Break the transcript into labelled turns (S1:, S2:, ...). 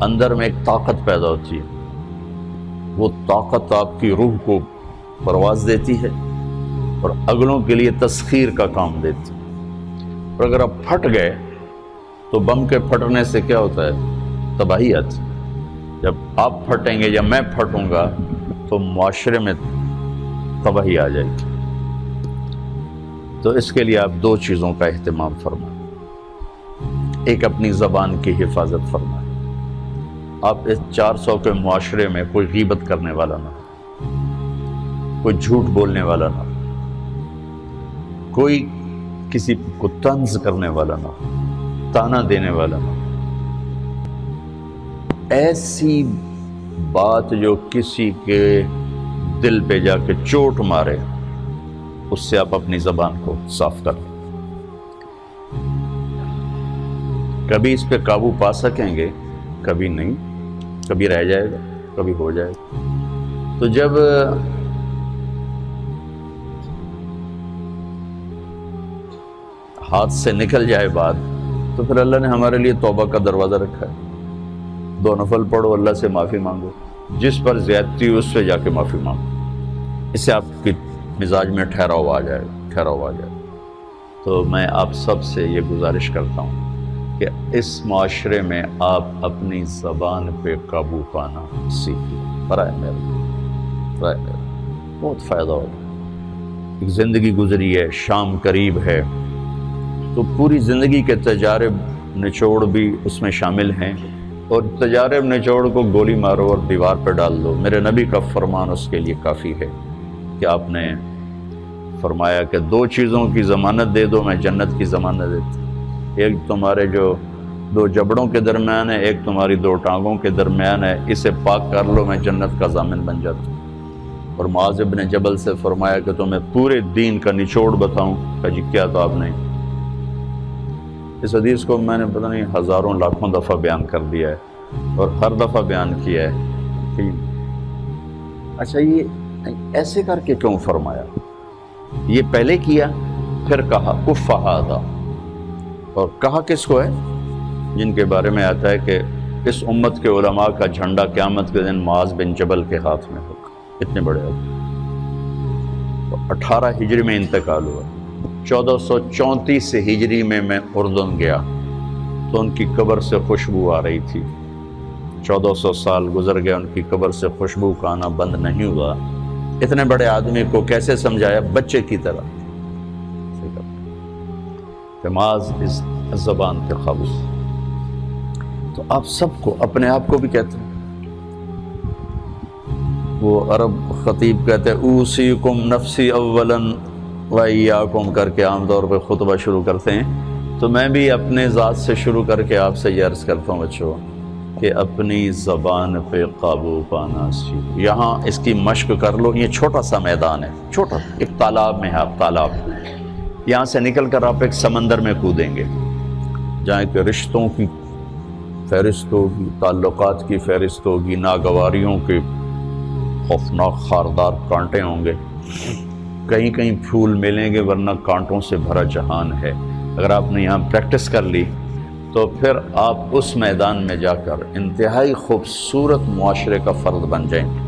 S1: اندر میں ایک طاقت پیدا ہوتی ہے، وہ طاقت آپ کی روح کو پرواز دیتی ہے اور اگلوں کے لیے تسخیر کا کام دیتی ہے۔ اور اگر آپ پھٹ گئے تو بم کے پھٹنے سے کیا ہوتا ہے؟ تباہی آتی ہے۔ جب آپ پھٹیں گے یا میں پھٹوں گا تو معاشرے میں تباہی آ جائے گی۔ تو اس کے لیے آپ دو چیزوں کا اہتمام فرمائیں۔ ایک، اپنی زبان کی حفاظت فرمائیں۔ آپ اس 400 کے معاشرے میں کوئی غیبت کرنے والا نہ ہو، کوئی جھوٹ بولنے والا نہ ہو، کوئی کسی کو طنز کرنے والا نہ ہو، تانا دینے والا نہ ہو۔ ایسی بات جو کسی کے دل پہ جا کے چوٹ مارے، اس سے آپ اپنی زبان کو صاف کر لیں۔ کبھی اس پہ قابو پا سکیں گے، کبھی نہیں، کبھی رہ جائے گا، کبھی ہو جائے گا۔ تو جب ہاتھ سے نکل جائے بات تو پھر اللہ نے ہمارے لیے توبہ کا دروازہ رکھا ہے۔ 2 نفل پڑھو، اللہ سے معافی مانگو، جس پر زیادتی اس سے جا کے معافی مانگو، اس سے آپ کی مزاج میں ٹھہراؤ آ جائے گا۔ تو میں آپ سب سے یہ گزارش کرتا ہوں کہ اس معاشرے میں آپ اپنی زبان پہ قابو پانا سیکھیں۔ برائے میرا بہت فائدہ ہوگا۔ ایک زندگی گزری ہے، شام قریب ہے، تو پوری زندگی کے تجارب نچوڑ بھی اس میں شامل ہیں، اور تجارب نچوڑ کو گولی مارو اور دیوار پہ ڈال دو۔ میرے نبی کا فرمان اس کے لیے کافی ہے کہ آپ نے فرمایا کہ 2 چیزوں کی ضمانت دے دو، میں جنت کی ضمانت دیتا ہوں۔ ایک تمہارے جو 2 جبڑوں کے درمیان ہے، ایک تمہاری 2 ٹانگوں کے درمیان ہے، اسے پاک کر لو، میں جنت کا ضامن بن جاتا ہوں۔ اور معاذ بن جبل سے فرمایا کہ تمہیں پورے دین کا نچوڑ بتاؤں؟ کہ جی کیا؟ تو آپ نے اس حدیث کو میں نے پتہ نہیں ہزاروں لاکھوں دفعہ بیان کر دیا ہے، اور ہر دفعہ بیان کیا ہے کہ اچھا یہ ایسے کر کے کیوں فرمایا؟ یہ پہلے کیا، پھر کہا کف ھذا، اور کہا کس کو ہے؟ جن کے بارے میں آتا ہے کہ اس امت کے علماء کا جھنڈا قیامت کے دن معاذ بن جبل کے ہاتھ میں ہوگا۔ اتنے بڑے آدمی۔ تو 18 ہجری میں انتقال ہوا، 1434 ہجری میں اردن گیا تو ان کی قبر سے خوشبو آ رہی تھی۔ 1400 سال گزر گئے، ان کی قبر سے خوشبو کا آنا بند نہیں ہوا۔ اتنے بڑے آدمی کو کیسے سمجھایا؟ بچے کی طرح۔ معاذ اس زبان کے قابو۔ تو آپ سب کو، اپنے آپ کو بھی کہتے ہیں، وہ عرب خطیب کہتے ہیں اوصیکم نفسی اولا وایاکم کر کے عام طور پہ خطبہ شروع کرتے ہیں۔ تو میں بھی اپنے ذات سے شروع کر کے آپ سے یہ عرض کرتا ہوں بچوں کہ اپنی زبان پہ قابو پانا سیکھو۔ یہاں اس کی مشق کر لو۔ یہ چھوٹا سا میدان ہے، چھوٹا، ایک تالاب میں ہے، آپ تالاب، یہاں سے نکل کر آپ ایک سمندر میں کودیں گے جہاں کہ رشتوں کی فہرست ہوگی، تعلقات کی فہرست ہوگی، ناگواریوں کے خوفناک خاردار کانٹے ہوں گے، کہیں کہیں پھول ملیں گے ورنہ کانٹوں سے بھرا جہان ہے۔ اگر آپ نے یہاں پریکٹس کر لی تو پھر آپ اس میدان میں جا کر انتہائی خوبصورت معاشرے کا فرد بن جائیں گے۔